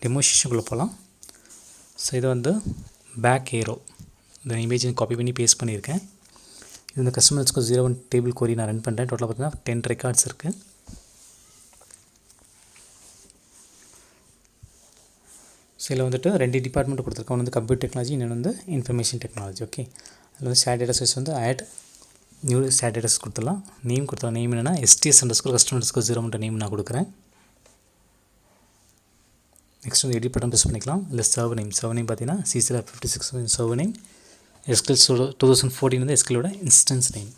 டெமோஸ்ட்ரேஷனுக்குள்ளே போகலாம். ஸோ இது வந்து பேக் ஏரோ இந்த இமேஜ் காப்பி பண்ணி பேஸ்ட் பண்ணியிருக்கேன். இது இந்த கஸ்டமர்ஸ்க்கு 01 டேபிள் கொரி நான் ரன் பண்ணுறேன். டோட்டலாக பார்த்தீங்கன்னா 10 ரெக்கார்ட்ஸ் இருக்குது. ஸோ இதில் வந்துட்டு 2 டிபார்ட்மெண்ட் கொடுத்துருக்கேன். ஒன்று வந்து கம்ப்யூட்டர் டெக்னாலஜி, இன்னொன்று வந்து இன்ஃபர்மேஷன் டெக்னாலஜி. ஓகே, அதில் வந்து ஷேர் டேட்டா சோர்ஸ் வந்து ஆட் நியூ ஷேர் டேட்டாஸ் கொடுத்துடலாம். நேம் கொடுத்துடலாம். நேம் என்னென்னா STS_customer _01 நேம் நான் கொடுக்குறேன். நெக்ஸ்ட் வந்து எடிட் பட்டன் ப்ரெஸ் பண்ணிக்கலாம். இல்லை சர்வர் நேம் பார்த்தீங்கன்னா CCLR 56 சர்வர் நேம். SQL 2014 வந்து SQLோட இன்ஸ்டன்ஸ் நேம்.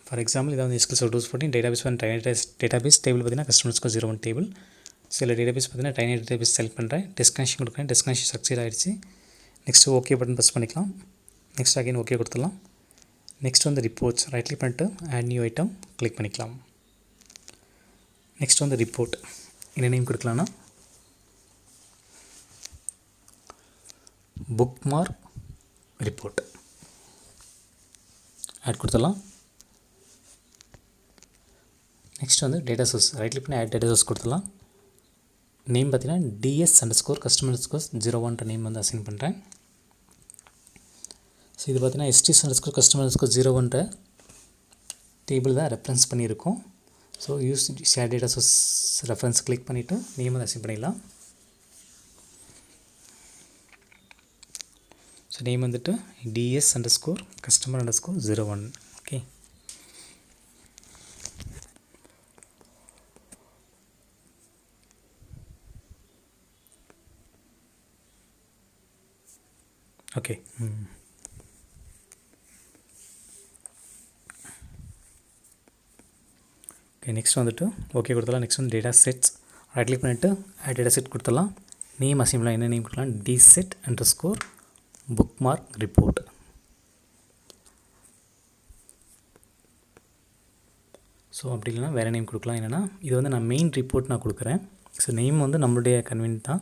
ஃபார் எக்ஸாம்பிள் இதை வந்து SQL 2014 டேட்டாபேஸ் டேபிள் பார்த்தீங்கன்னா _01 டேபிள். சில டேட்டாபேஸ் பார்த்தீங்கன்னா டைனி டேட்டாபேஸ் செலக்ட் பண்ணுறேன். டெஸ்ட் கனெக்ஷன் கொடுக்குறேன். டெஸ்ட் கனெக்ஷன் சக்சீட் ஆகிடுச்சு. நெக்ஸ்ட் ஓகே பட்டன் ப்ரெஸ் பண்ணிக்கலாம். நெக்ஸ்ட் அகைன் ஓகே கொடுத்துடலாம். நெக்ஸ்ட் வந்து ரிப்போர்ட்ஸ் ரைட் கிளிக் பண்ணிட்டு ஆட் நியூ ஐட்டம் கிளிக் பண்ணிக்கலாம். நெக்ஸ்ட் வந்து ரிப்போர்ட் என்ன நேம் கொடுக்கலான்னா புக்மார்க் ரிப்போர்ட் ஆட் கொடுத்துடலாம். நெக்ஸ்ட் வந்து டேட்டா சோர்ஸ் ரைட் கிளிக் பண்ணி ஆட் டேட்டா சோர்ஸ் கொடுத்துடலாம். நேம் பார்த்தீங்கன்னா DS_customer_01 நேம் வந்து அசைன் பண்ணுறேன். ஸோ இது பார்த்தீங்கன்னா STS_customer_01 டேபிள் தான் ரெஃபரன்ஸ் பண்ணியிருக்கோம். So use share data source reference click பண்ணிவிட்டு நேம் வந்து அசைன் பண்ணிடலாம். ஸோ நேம் வந்துட்டு DS_customer_01. Okay, okay. Okay, next வந்துட்டு ஓகே கொடுத்துடலாம். நெக்ஸ்ட் வந்து டேட்டா செட்ஸ் ரைட் கிளிக் பண்ணிவிட்டு ஆட் டேட்டா செட் கொடுத்துடலாம். நேம் அசைன்லாம் என்ன நேம் கொடுக்கலாம் DSet_bookmark report. ஸோ அப்படி இல்லைனா வேறு நேம் கொடுக்கலாம். என்னென்னா இது வந்து நான் மெயின் ரிப்போர்ட் நான் கொடுக்குறேன். ஸோ நேம் வந்து நம்மளுடைய கன்வீனியன்ட் தான்.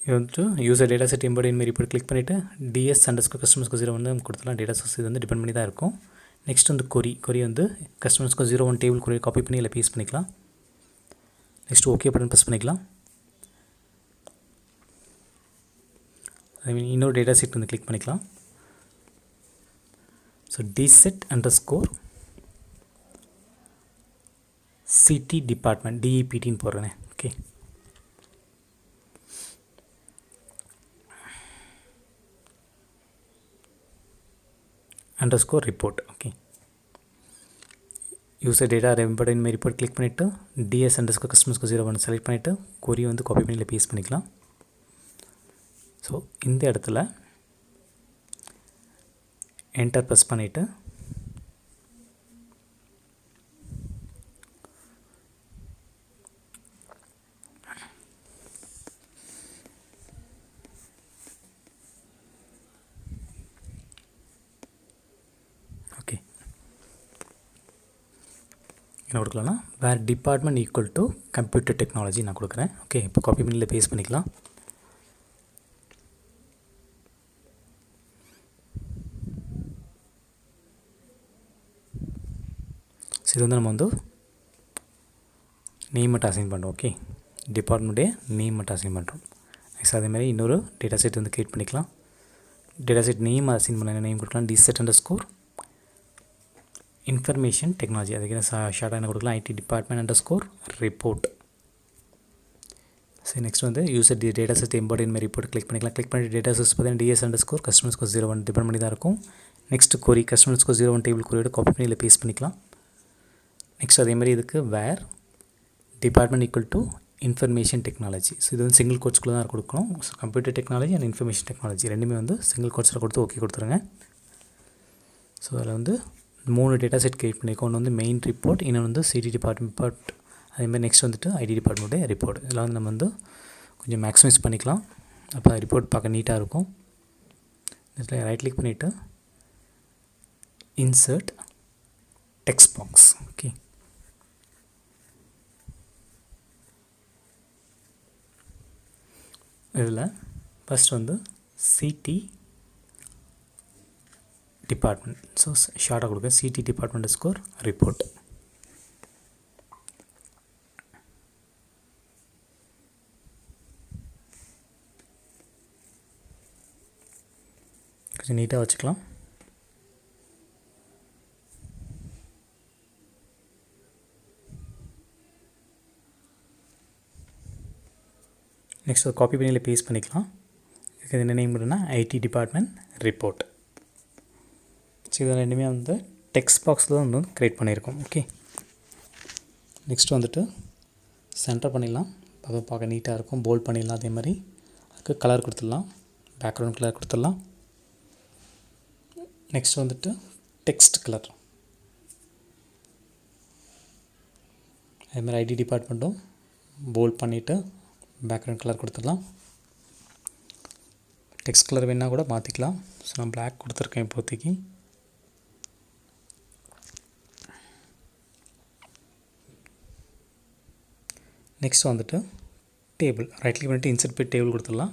இது வந்துட்டு user data set import in report click பண்ணிவிட்டு DS_customer_01 கொடுத்துலாம். டேட்டா சோர்ஸ் இது வந்து டிபெண்ட் பண்ணி தான் இருக்கும். நெக்ஸ்ட் வந்து கொரி வந்து _01 டேபிள் கொரி காப்பி பண்ணி இல்லை பேஸ்ட் பண்ணிக்கலாம். நெக்ஸ்ட் ஓகே பட்டன் ப்ரெஸ் பண்ணிக்கலாம். இன்னொரு டேட்டா செட் வந்து கிளிக் பண்ணிக்கலாம். ஸோ DSet_CT டிபார்ட்மெண்ட் DEPTன்னு போடுறேனே. Okay, _report. Okay, user data import in report click பண்ணிவிட்டு DS_customer_01 செலக்ட் பண்ணிவிட்டு கொரி வந்து காப்பி பண்ணி பேஸ்ட் பண்ணிக்கலாம். ஸோ இந்த இடத்துல என்டர் ப்ரெஸ் பண்ணிவிட்டு ஓகே என்ன கொடுக்கலாம்னா where department equal to computer technology நான் கொடுக்குறேன். ஓகே, இப்போ காப்பி பண்ணி பேஸ்ட் பண்ணிக்கலாம். ஸோ இது வந்து நம்ம வந்து நேம் மட்டும் அசைன் பண்ணுறோம். ஓகே, டிபார்ட்மெண்ட்டே நேம் மட்டும் அசைன் பண்ணுறோம். நெக்ஸ்ட் அதேமாதிரி இன்னொரு டேட்டா செட் வந்து க்ரியேட் பண்ணிக்கலாம். டேட்டா செட் நேம் அசைன் பண்ண நேம் கொடுக்கலாம் DSet_information technology. அதுக்கு ஷார்ட்டாக என்ன கொடுக்கலாம் IT department_report. சரி, நெக்ஸ்ட் வந்து user data set import in report click பண்ணிக்கலாம். கிளிக் பண்ணி டேட்டா சோர்ஸ் பார்த்தீங்கன்னா DS_customer_01 டிபெண்ட் பண்ணி தான் இருக்கும். நெக்ஸ்ட் கொரி _customer_01 டேபிள் கொரியோட காப்பி பண்ணி இல்லை பேஸ்ட் பண்ணிக்கலாம். நெக்ஸ்ட் அதேமாதிரி இதுக்கு where department equal to information technology. So இது வந்து சிங்கிள் கோட்ஸ்குள்ளே தான் கொடுக்கணும். So computer technology and information technology ரெண்டுமே வந்து சிங்கிள் கோட்ஸில் கொடுத்து ஓகே கொடுத்துருங்க. ஸோ அதில் வந்து 3 டேட்டா செட் க்ரியேட் பண்ணியிருக்கோம். ஒன்று வந்து மெயின் ரிப்போர்ட், இன்னொன்று வந்து சிடி டிபார்ட்மெண்ட், அதேமாதிரி நெக்ஸ்ட் வந்துட்டு ஐடி டிபார்ட்மெண்ட்டே ரிப்போர்ட். இதெல்லாம் வந்து நம்ம வந்து கொஞ்சம் மேக்ஸிமைஸ் பண்ணிக்கலாம். அப்போ ரிப்போர்ட் பார்க்க நீட்டாக இருக்கும். இதில் ரைட் கிளிக் பண்ணிவிட்டு இன்சர்ட் டெக்ஸ்ட் பாக்ஸ். ஓகே, இதில் ஃபஸ்ட் வந்து சிடி டிபார்ட்மெண்ட். ஸோ ஷார்ட்டாக கொடுக்க CT department_report. கொஞ்சம் நீட்டாக வச்சுக்கலாம். நெக்ஸ்ட் காப்பி பண்ணி பேஸ்ட் பண்ணிக்கலாம். இதுக்கு என்ன நேம் இருக்குன்னா ஐடி டிபார்ட்மெண்ட் ரிப்போர்ட். ஸோ இதில் ரெண்டுமே வந்து டெக்ஸ்ட் பாக்ஸில் தான் வந்து க்ரியேட் பண்ணியிருக்கோம். ஓகே, நெக்ஸ்ட் வந்துட்டு சென்டர் பண்ணிடலாம். அப்போ பார்க்க நீட்டாக இருக்கும். போல்ட் பண்ணிடலாம். அதே மாதிரி அதுக்கு கலர் கொடுத்துடலாம். பேக்ரவுண்ட் கலர் கொடுத்துடலாம். நெக்ஸ்ட் வந்துட்டு டெக்ஸ்ட் கலர், அதே மாதிரி ஐடி டிபார்ட்மெண்ட்டும் போல்ட் பண்ணிவிட்டு பேக்ரவுண்ட் கலர் கொடுத்துடலாம். டெக்ஸ்ட் கலர் வேணால் கூட மாற்றிக்கலாம். ஸோ நான் பிளாக் கொடுத்துருக்கேன் இப்போதைக்கு. நெக்ஸ்ட் வந்துட்டு டேபிள், ரைட் கிளிக் பண்ணிவிட்டு இன்சர்ட் போய் டேபிள் கொடுத்துடலாம்.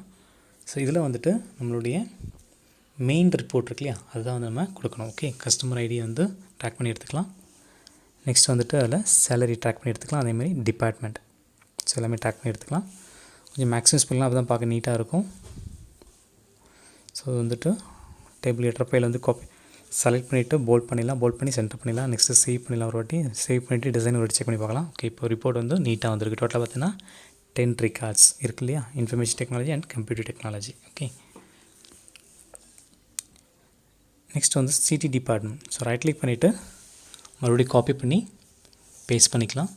ஸோ இதில் வந்துட்டு நம்மளுடைய மெயின் ரிப்போர்ட் இருக்கு இல்லையா, அதுதான் வந்து நம்ம கொடுக்கணும். ஓகே, கஸ்டமர் ஐடி வந்து ட்ராக் பண்ணி எடுத்துக்கலாம். நெக்ஸ்ட் வந்துட்டு அதில் சேலரி ட்ராக் பண்ணி எடுத்துக்கலாம். அதேமாதிரி டிபார்ட்மெண்ட், ஸோ எல்லாமே ட்ராக் பண்ணி எடுத்துக்கலாம். கொஞ்சம் மேக்ஸிமம் பண்ணலாம், அப்போ தான் பார்க்க நீட்டாக இருக்கும். ஸோ வந்துட்டு டேபிள் எட்ர ஃபைல் வந்து காப்பி செலக்ட் பண்ணிவிட்டு போல்ட் பண்ணிடலாம். போல்ட் பண்ணி சென்டர் பண்ணிடலாம். நெக்ஸ்ட்டு சேவ் பண்ணிடலாம். ஒரு வாட்டி சேவ் பண்ணிவிட்டு டிசைன் ஒரு செக் பண்ணி பார்க்கலாம். ஓகே, இப்போ ரிப்போர்ட் வந்து நீட்டாக வந்திருக்கு. டோட்டலாக பார்த்தீங்கன்னா 10 ரெக்கார்ட்ஸ் இருக்கு இல்லையா, information technology and computer technology. Okay, next வந்து CD department. So right click பண்ணிவிட்டு மறுபடியும் காப்பி பண்ணி பேஸ்ட் பண்ணிக்கலாம்.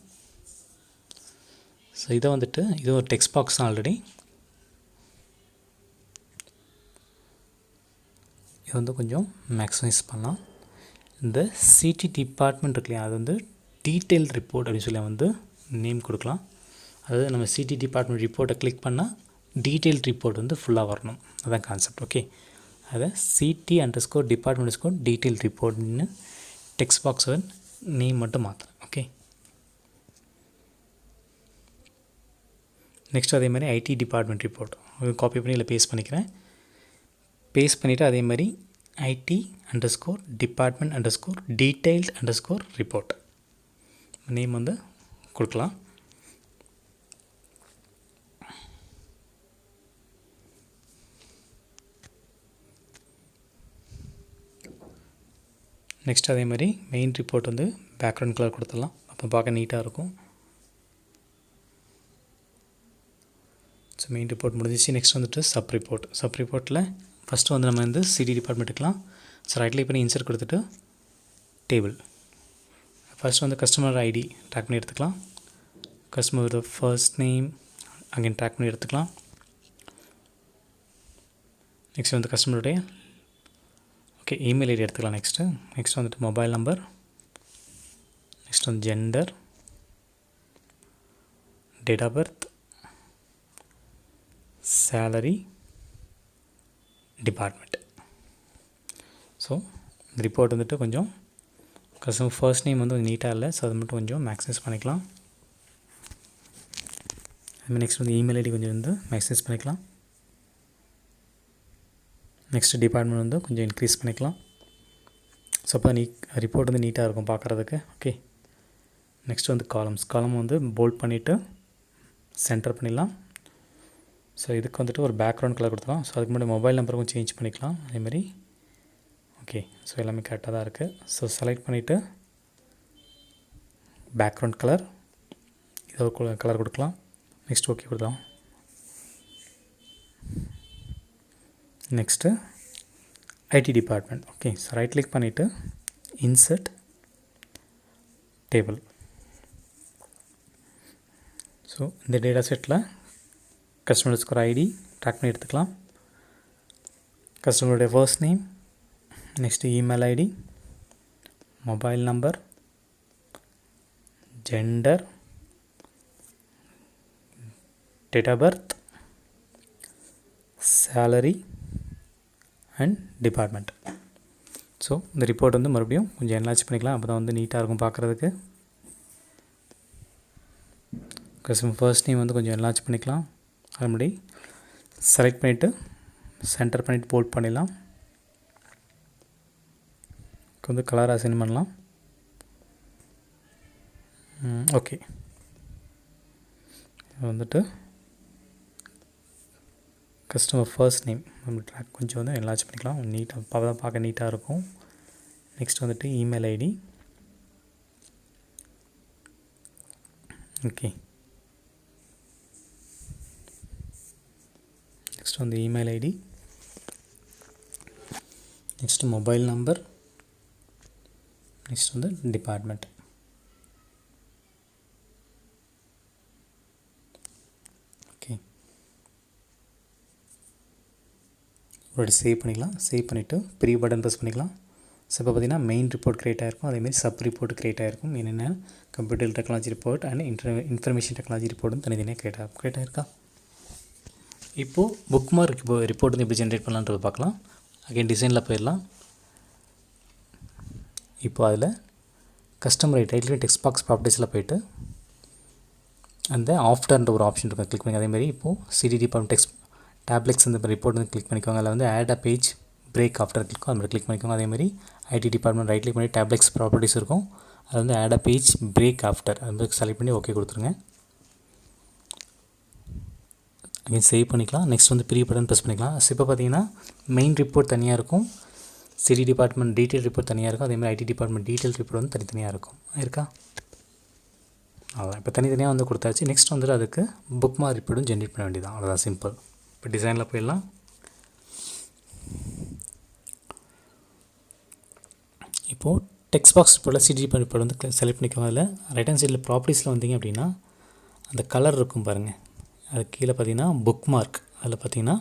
ஸோ இதை வந்துட்டு இது ஒரு டெக்ஸ்ட் பாக்ஸ் தான் ஆல்ரெடி. இது வந்து கொஞ்சம் மேக்ஸிமைஸ் பண்ணலாம். இந்த சிடி டிபார்ட்மெண்ட் இருக்கு இல்லையா, அது வந்து டீட்டெயில் ரிப்போர்ட் அப்படின்னு சொல்லி வந்து நேம் கொடுக்கலாம். அதாவது நம்ம சிடி டிபார்ட்மெண்ட் ரிப்போர்ட்டை கிளிக் பண்ணால் டீட்டெயில் ரிப்போர்ட் வந்து ஃபுல்லாக வரணும். அதுதான் கான்செப்ட். ஓகே, அதை சிடி _ டிபார்ட்மெண்ட் _ டீட்டெயில் ரிப்போர்ட்னு டெக்ஸ்ட் பாக்ஸை நேம் மட்டும் மாற்றுறேன். ஓகே, நெக்ஸ்ட் அதே மாதிரி ஐடி டிபார்ட்மெண்ட் ரிப்போர்ட் காப்பி பண்ணி இல்லை பேஸ்ட் பண்ணிக்கிறேன். பேஸ்ட் பண்ணிவிட்டு அதே மாதிரி IT _ department _ detailed _ report name வந்து கொடுக்கலாம். நெக்ஸ்ட் அதே மாதிரி மெயின் ரிப்போர்ட் வந்து பேக்ரவுண்ட் கலர் கொடுத்துடலாம். அப்போ பார்க்க நீட்டாக இருக்கும். ஸோ மெயின் ரிப்போர்ட் முடிஞ்சிச்சு. நெக்ஸ்ட் வந்துட்டு சப் ரிப்போர்ட்டில் ஃபஸ்ட்டு வந்து நம்ம வந்து சிடி டிபார்ட்மெண்ட் எடுக்கலாம். ஸோ ரைட் கிளிக் பண்ணி இன்சர்ட் கொடுத்துட்டு டேபிள், ஃபஸ்ட் வந்து கஸ்டமர் ஐடி ட்ராக் பண்ணி எடுத்துக்கலாம். கஸ்டமரோட ஃபர்ஸ்ட் நேம் அகைன் ட்ராக் பண்ணி எடுத்துக்கலாம். நெக்ஸ்ட் வந்து கஸ்டமருடைய ஓகே இமெயில் ஐடி எடுத்துக்கலாம். நெக்ஸ்ட் வந்துட்டு மொபைல் நம்பர், நெக்ஸ்ட் வந்து gender, date of birth, salary, department. So இந்த ரிப்போர்ட் வந்துட்டு கொஞ்சம் கஸ்டமர் ஃபர்ஸ்ட் நேம் வந்து கொஞ்சம் நீட்டாக இல்லை. ஸோ அது மட்டும் கொஞ்சம் மேக்ஸைஸ் பண்ணிக்கலாம். அதுமாதிரி நெக்ஸ்ட் வந்து இமெயில் ஐடி கொஞ்சம் வந்து மேக்ஸைஸ் பண்ணிக்கலாம். நெக்ஸ்ட் டிபார்ட்மெண்ட் வந்து கொஞ்சம் இன்க்ரீஸ் பண்ணிக்கலாம். ஸோ அப்போ ரிப்போர்ட் வந்து நீட்டாக இருக்கும் பார்க்குறதுக்கு. ஓகே, நெக்ஸ்ட் வந்து காலம் வந்து போல்ட் பண்ணிவிட்டு சென்டர் பண்ணிடலாம். ஸோ இதுக்கு வந்துட்டு ஒரு பேக்ரவுண்ட் கலர் கொடுத்துக்கலாம். ஸோ அதுக்கு முன்னாடி மொபைல் நம்பருக்கும் சேஞ்ச் பண்ணிக்கலாம். அதேமாதிரி ஓகே, ஸோ எல்லாமே கரெக்டாக தான் இருக்குது. ஸோ செலக்ட் பண்ணிவிட்டு பேக்ரவுண்ட் கலர் இதை ஒரு கலர் கொடுக்கலாம். நெக்ஸ்ட் ஓகே கொடுக்கலாம். Next ID department. Okay, so right click பண்ணிவிட்டு இன்சர்ட் டேபிள். ஸோ இந்த டேட்டா செட்டில் கஸ்டமர் ஐடி ட்ராக் பண்ணி எடுத்துக்கலாம். கஸ்டமருடைய first name, next email ID, mobile number, gender, date of birth, salary and department. So இந்த report வந்து மறுபடியும் கொஞ்சம் என்லார்ஜ் பண்ணிக்கலாம். அப்போ தான் வந்து நீட்டாக இருக்கும் பார்க்குறதுக்கு. கஸ்டமர் ஃபர்ஸ்ட் நேம் வந்து கொஞ்சம் என்லார்ஜ் பண்ணிக்கலாம். அது முன்னாடி செலக்ட் பண்ணிவிட்டு சென்டர் பண்ணிவிட்டு போல்ட் பண்ணிடலாம். கொஞ்சம் கலர் அசைன் பண்ணலாம். ஓகே, வந்துட்டு கஸ்டமர் ஃபர்ஸ்ட் நேம் நம்ம ட்ராக் கொஞ்சம் வந்து என்லார்ஜ் பண்ணிக்கலாம், நீட்டாக பார்க்க நீட்டாக இருக்கும். நெக்ஸ்ட் வந்துட்டு இமெயில் ஐடி. ஓகே, நெக்ஸ்ட் வந்து email ID. Next mobile number. Next வந்து டிபார்ட்மெண்ட். ஓகே, ஒரு சேவ் பண்ணிக்கலாம். சேவ் பண்ணிவிட்டு ப்ரீ பட்டன் ப்ரெஸ் பண்ணிக்கலாம். ஸோ இப்போ பார்த்திங்கன்னா மெயின் ரிப்போர்ட் க்ரியேட் ஆகிருக்கும், அதேமாதிரி சப் ரிப்போர்ட் க்ரியேட் ஆகிருக்கும். என்னென்ன computer technology report and information technology ரிப்போர்ட்டும் தனித்தனியாக க்ரியேட் ஆகிருக்கா. இப்போது புக் மார்க் ரிப்போர்ட் வந்து எப்படி ஜென்ரேட் பண்ணலான்றது பார்க்கலாம். அகைன் டிசைனில் போயிடலாம். இப்போது அதில் கஸ்டமர் டைட்டில் டெக்ஸ்ட் பாக்ஸ் ப்ராப்பர்ட்டிஸில் போய்ட்டு அந்த ஆஃப்டர்ன்ற ஒரு ஆப்ஷன் இருக்கும், கிளிக் பண்ணி அதேமாதிரி இப்போது சிடி டிபார்ட்மெண்ட் டெக்ஸ்ட் டேப்லெக்ஸ் இந்த ரிப்போர்ட் வந்து கிளிக் பண்ணிக்கோங்க. அதில் வந்து add a page break after கிளிக்கும் அது மாதிரி கிளிக் பண்ணிக்கோங்க. அதேமாதிரி ஐடி டிபார்ட்மெண்ட் ரைட் கிளிக் பண்ணி டேப்லெக்ஸ் ப்ராப்பர்ட்டிஸ் இருக்கும், அது வந்து add a page break after அது மாதிரி செலக்ட் பண்ணி ஓகே கொடுத்துருங்க. அகைன் சேவ் பண்ணிக்கலாம். நெக்ஸ்ட் வந்து ப்ரீ பட்டன் ப்ரெஸ் பண்ணிக்கலாம். ஸோ இப்போ பார்த்தீங்கன்னா மெயின் ரிப்போர்ட் தனியாக இருக்கும், சிடி டிபார்ட்மெண்ட் டீட்டெயில் ரிப்போர்ட் தனியாக இருக்கும், அதேமாதிரி ஐடி டிபார்ட்மெண்ட் டீட்டெயில் ரிப்போர்ட் வந்து தனித்தனியாக இருக்கும். இருக்கா? அவ்வளோதான், இப்போ தனித்தனியாக வந்து கொடுத்தாச்சு. நெக்ஸ்ட் வந்துட்டு அதுக்கு புக் மார்க் ரிப்போர்ட்டும் ஜென்ரேட் பண்ண வேண்டியதான், அவ்வளோதான், சிம்பிள். இப்போ டிசைனில் போயிடலாம். இப்போது டெக்ஸ்ட் பாக்ஸ் ரிப்போர்ட்டில் சிடி ரிப்போர்ட் வந்து செலக்ட் பண்ணிக்கோங்க. அதில் ரைட் ஹேண்ட் சைடில் ப்ராப்பர்ட்டிஸில் வந்தீங்க அப்படின்னா அந்த கலர் இருக்கும் பாருங்கள், அது கீழே பார்த்தீங்கன்னா புக் மார்க், அதில் பார்த்தீங்கன்னா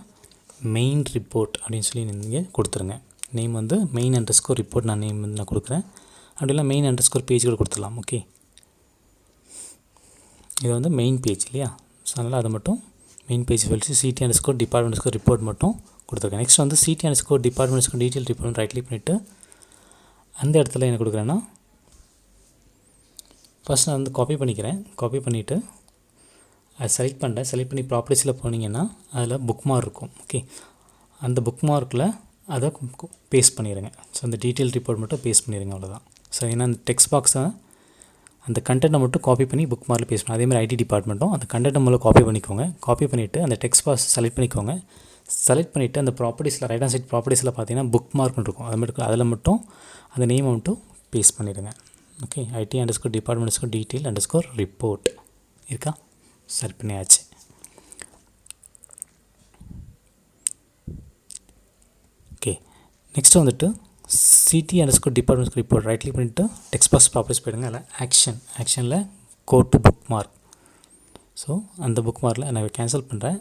மெயின் ரிப்போர்ட் அப்படின்னு சொல்லி நீங்கள் கொடுத்துருங்க. நேம் வந்து மெயின் அண்டர்ஸ்கோர் ரிப்போர்ட் நான் நேம் வந்து நான் கொடுக்குறேன். அப்படிலாம் மெயின் அண்டர்ஸ்கோர் பேஜ் கூட கொடுத்துடலாம். ஓகே, இது வந்து மெயின் பேஜ் இல்லையா, ஸோ அதனால் அதை மட்டும் மெயின் பேஜ் சொல்லிட்டு CD underscore department underscore report மட்டும் கொடுத்துருக்கேன். நெக்ஸ்ட் வந்து CD underscore department underscore detail report right click பண்ணிவிட்டு அந்த இடத்துல என்ன கொடுக்குறேன்னா ஃபஸ்ட் நான் வந்து காப்பி பண்ணிக்கிறேன். காப்பி பண்ணிவிட்டு அதை செலக்ட் பண்ணுறேன். செலக்ட் பண்ணி ப்ராப்பர்ட்டிஸில் போனீங்கன்னா அதில் புக் மார்க் இருக்கும். ஓகே, அந்த புக் மார்க்கில் அதை பேஸ்ட் பண்ணிடுங்க. ஸோ அந்த டீட்டெயில் ரிப்போர்ட் மட்டும் பேஸ்ட் பண்ணிடுங்க, அவ்வளோதான். ஸோ ஏன்னா அந்த டெக்ஸ்ட் பாக்ஸை அந்த கண்டென்ட்டை மட்டும் காப்பி பண்ணி புக் மார்க்கில் பேஸ்ட் பண்ணி அதேமாதிரி ஐடி டிபார்ட்மெண்ட்டும் அந்த கண்டென்ட்டை மூலம் காப்பி பண்ணிக்கோங்க. காப்பி பண்ணிவிட்டு அந்த டெக்ஸ்ட் பாக்ஸ் செலக்ட் பண்ணிக்கோங்க. செலக்ட் பண்ணிவிட்டு அந்த ப்ராப்பர்ட்டிஸில் ரைட் ஹேண்ட் சைட் ப்ராப்பர்ட்டிஸில் பார்த்தீங்கன்னா புக் மார்க்னு இருக்கும், அது மட்டும் அதில் மட்டும் அந்த நேமை மட்டும் பேஸ்ட் பண்ணிடுங்க. Okay, ID underscore department underscore detail underscore report இருக்கா, சரி பண்ணியாச்சு. ஓகே, நெக்ஸ்ட்டு வந்துட்டு CD underscore department report right click பண்ணிவிட்டு டெக்ஸ்ட் பாக்ஸ் ப்ராப்பர்ட்டிஸ் போயிடுங்க. அதில் ஆக்ஷனில் go to bookmark. So அந்த புக் மார்க்கில் நான் கேன்சல் பண்ணுறேன்.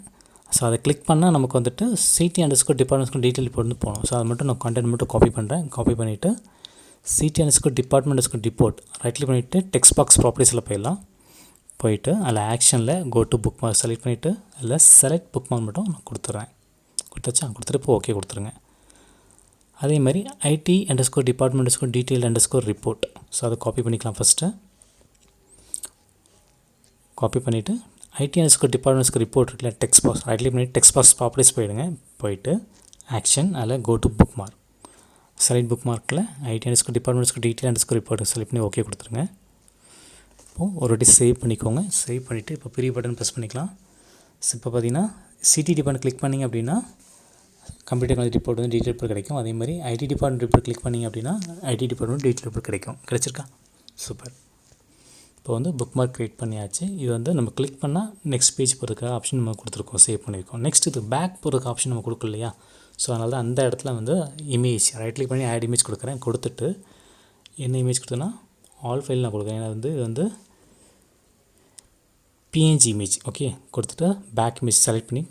ஸோ அதை கிளிக் பண்ணால் நமக்கு வந்துட்டு CD underscore department detail report வந்து போகணும். ஸோ அதை மட்டும் நான் கண்டென்ட் மட்டும் காப்பி பண்ணுறேன். காப்பி பண்ணிவிட்டு CT underscore department underscore report right click பண்ணிவிட்டு டெக்ஸ்ட் பாக்ஸ் ப்ராப்பர்ட்டிஸில் போயிடலாம். போயிட்டு அதில் ஆக்ஷனில் go to bookmark select பண்ணிவிட்டு அதில் செலக்ட் புக் மார்க் மட்டும் நான் கொடுத்துட்றேன். கொடுத்தாச்சா, கொடுத்துட்டு இப்போ ஓகே கொடுத்துருங்க. அதே மாதிரி ID underscore department underscore detail underscore report, so அதை காப்பி பண்ணிக்கலாம். ஃபஸ்ட்டு காப்பி பண்ணிவிட்டு ஐடி அண்டர்ஸ்கோர் டிபார்ட்மெண்ட் ரிப்போர்ட் இருக்குல்ல டெக்ஸ்ட் பாக்ஸ் ரைட் கிளிக் பண்ணி டெக்ஸ்ட் பாக்ஸ் ப்ராப்பர்ட்டிஸ் போயிடுங்க. போயிட்டு ஆக்ஷன் அதில் go to bookmark select புக் மார்க்கில் ID underscore department detail underscore report select பண்ணி ஓகே கொடுத்துருங்க. இப்போது ஒரு வாட்டி சேவ் பண்ணிக்கோங்க. சேவ் பண்ணிவிட்டு இப்போ ப்ரீ பட்டன் ப்ரெஸ் பண்ணிக்கலாம். ஸோ இப்போ பார்த்தீங்கன்னா சிடி டிபார்ட்மெண்ட் கிளிக் பண்ணிங்க அப்படின்னா கம்ப்யூட்டர் டெக்னாலஜி ரிப்போர்ட் வந்து டீட்டெயில் ரிப்போர்ட் கிடைக்கும். அதே மாதிரி ஐடி டிபார்ட்மெண்ட் ரிப்போர்ட் கிளிக் பண்ணிங்க அப்படின்னா ஐடி டிபார்ட்மெண்ட் டீட்டெயில் ரிப்போர்ட் கிடைக்கும். கிடச்சிருக்கா, சூப்பர். இப்போ வந்து புக் மார்க் க்ரியேட் பண்ணியாச்சு. இது வந்து நம்ம கிளிக் பண்ணால் நெக்ஸ்ட் பேஜ் போகிறதுக்கு ஆப்ஷன் நம்ம கொடுத்துருக்கோம், சேவ் பண்ணியிருக்கோம். நெக்ஸ்ட் இது பேக் போகிறதுக்கு ஆப்ஷன் நம்ம கொடுக்கல இல்லையா, ஸோ அதனால தான் அந்த இடத்துல வந்து இமேஜ் ரைட் கிளிக் பண்ணி ஆட் இமேஜ் கொடுக்குறேன். கொடுத்துட்டு என்ன இமேஜ் கொடுத்தேன்னா ஆல் ஃபைல் நான் கொடுக்குறேன். ஏன்னா வந்து இது வந்து பிஎன்ஜி இமேஜ். ஓகே, கொடுத்துட்டு பேக் இமேஜ் செலக்ட் பண்ணி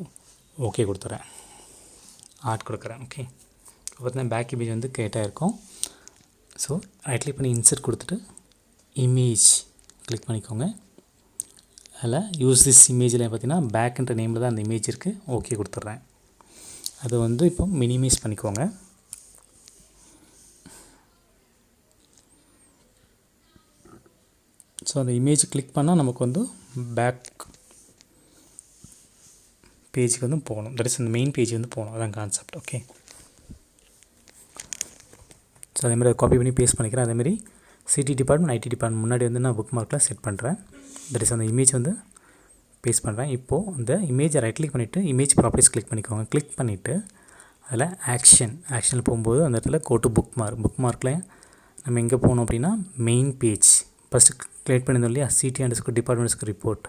ஓகே கொடுத்துட்றேன். ஆட் கொடுக்குறேன். ஓகே, பார்த்தீங்கன்னா பேக் இமேஜ் வந்து க்ரியேட்டாக இருக்கும். ஸோ ரைட் கிளிக் பண்ணி இன்சர்ட் கொடுத்துட்டு இமேஜ் கிளிக் பண்ணிக்கோங்க. அதில் யூஸ் திஸ் இமேஜில் பார்த்தீங்கன்னா பேக்குன்ற நேமில் தான் அந்த இமேஜ் இருக்குது. ஓகே கொடுத்துட்றேன். அதை வந்து இப்போ மினிமைஸ் பண்ணிக்கோங்க. ஸோ அந்த இமேஜ் கிளிக் பண்ணால் நமக்கு வந்து பேக் பேஜுக்கு வந்து போகணும். தட் இஸ் அந்த மெயின் பேஜ் வந்து போகணும், அதான் கான்செப்ட். ஓகே, ஸோ அதேமாதிரி அதை காப்பி பண்ணி பேஸ்ட் பண்ணிக்கிறேன். அதேமாதிரி சிடி டிபார்ட்மெண்ட் ஐடி டிபார்ட்மெண்ட் முன்னாடி வந்து நான் புக் மார்க்கில் செட் பண்ணுறேன். தட் இஸ் அந்த இமேஜ் வந்து பேஸ்ட் பண்ணுறேன். இப்போது இந்த இமேஜை ரைட் கிளிக் பண்ணிவிட்டு இமேஜ் ப்ராப்பர்ட்டிஸ் கிளிக் பண்ணிக்கோங்க. கிளிக் பண்ணிவிட்டு அதில் ஆக்ஷனில் போகும்போது அந்த இடத்துல கோ டு புக் மார்க்கில் நம்ம எங்கே போகணும் அப்படின்னா மெயின் பேஜ் ஃபஸ்ட்டு க்ரியேட் பண்ணியிருந்தோம் இல்லையா, CT_ டிபார்ட்மெண்ட்ஸ்க்கு ரிப்போர்ட்.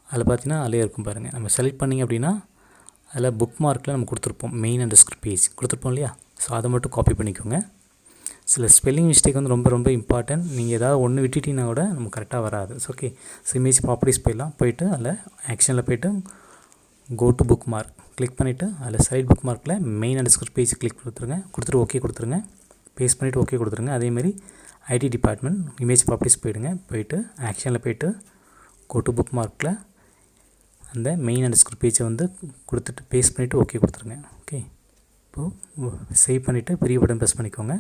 அதில் பார்த்தீங்கன்னா அதிலே இருக்கும் பாருங்கள். நம்ம செலக்ட் பண்ணிங்க அப்படின்னா அதில் புக் மார்க்கில் நம்ம கொடுத்துருப்போம் மெயின்_ பேஜ் கொடுத்துருப்போம் இல்லையா. ஸோ அதை மட்டும் காப்பி பண்ணிக்கோங்க. சில ஸ்பெல்லிங் மிஸ்டேக் வந்து ரொம்ப ரொம்ப இம்பார்ட்டன்ட். நீங்கள் ஏதாவது ஒன்று விட்டுட்டிங்கன்னா கூட நம்ம கரெக்டாக வராது. ஓகே. ஸோ இமேஜ் ப்ராப்பர்ட்டிஸ் போயிட்டு அதில் ஆக்ஷனில் போய்ட்டு go to bookmark click பண்ணிவிட்டு அதில் சைட் புக் மார்க்கில் மெயின்_ பேஜ் கிளிக் கொடுத்துட்டு ஓகே கொடுத்துருங்க. பேஸ்ட் பண்ணிவிட்டு ஓகே கொடுத்துருங்க. அதேமாதிரி IT டிபார்ட்மெண்ட் இமேஜ் ப்ராப்பர்ட்டிஸ் போயிட்டு ஆக்ஷனில் போய்ட்டு கோ டு புக் மார்க்கில் அந்த மெயின்_ பேஜை வந்து கொடுத்துட்டு பேஸ்ட் பண்ணிவிட்டு ஓகே கொடுத்துருங்க. ஓகே. இப்போது சேவ் பண்ணிவிட்டு பெரிய பட்டன் ப்ரெஸ் பண்ணிக்கோங்க.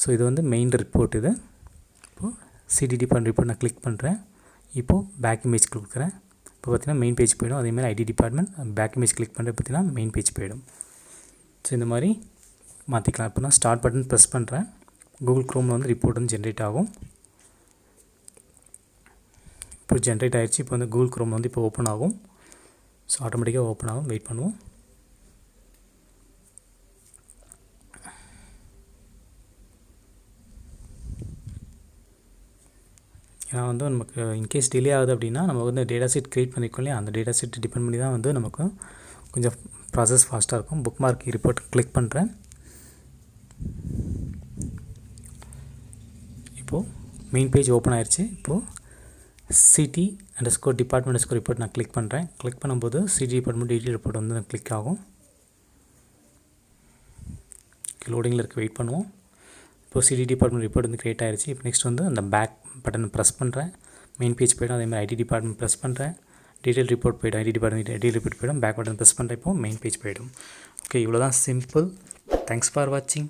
ஸோ இது வந்து மெயின் ரிப்போர்ட். இது இப்போது CT டிபார்ட்மெண்ட் ரிப்போர்ட் நான் கிளிக் பண்ணுறேன். இப்போது பேக் இமேஜ் கொடுக்குறேன். இப்போ பார்த்திங்கன்னா மெயின் பேஜ் போய்டும். அதேமாதிரி IT department back image click பண்ணுறது பார்த்திங்கன்னா மெயின் பேஜ் போய்டும். ஸோ இந்த மாதிரி மாற்றிக்கலாம். இப்போ நான் ஸ்டார்ட் பட்டன் ப்ரெஸ் பண்ணுறேன். Google Chromeல வந்து ரிப்போர்ட் வந்து ஜென்ரேட் ஆகும். இப்போ ஜென்ரேட் ஆகிடுச்சு. இப்போ வந்து Google Chrome வந்து இப்போ ஓப்பன் ஆகும். ஸோ ஆட்டோமேட்டிக்காக ஓப்பன் ஆகும். வெயிட் பண்ணுவோம். ஏன்னா வந்து நமக்கு இன்கேஸ் டிலே ஆகுது அப்படின்னா நம்ம வந்து டேட்டா செட் க்ரியேட் பண்ணியிருக்கோம் இல்லையா, அந்த டேட்டா செட் டிபெண்ட் பண்ணி தான் வந்து நமக்கு கொஞ்சம் ப்ராசஸ் ஃபாஸ்ட்டாக இருக்கும். புக் மார்க் ரிப்போர்ட் கிளிக் பண்ணுறேன். இப்போது மெயின் பேஜ் ஓப்பன் ஆயிடுச்சு. இப்போது CT_ டிபார்ட்மெண்ட் ரிப்போர்ட் நான் கிளிக் பண்ணுறேன். கிளிக் பண்ணும்போது CT டிபார்ட்மெண்ட் டீட்டெயில் ரிப்போர்ட் வந்து கிளிக் ஆகும். லோடிங்கில் இருக்க வெயிட் பண்ணுவோம். இப்போது CT டிபார்ட்மெண்ட் ரிப்போர்ட் வந்து க்ரியேட் ஆகிடுச்சு. இப்போ நெக்ஸ்ட் வந்து அந்த பேக் பட்டனை ப்ரெஸ் பண்ணுறேன். மெயின் பேஜ் போய்டும். அதேமாதிரி IT டிபார்ட்மெண்ட் ப்ரெஸ் பண்ணுறேன். டீட்டெயில் ரிப்போர்ட் போய்டும். IT டிபார்ட்மெண்ட் டீட்டெயில் ரிப்போர்ட் போய்டும். பேக் பட்டன் ப்ரெஸ் பண்ணுறேன். இப்போது மெயின் பேஜ் போய்டும். ஓகே, இவ்வளோ தான் சிம்பிள். தேங்க்ஸ் ஃபார் வாட்சிங்.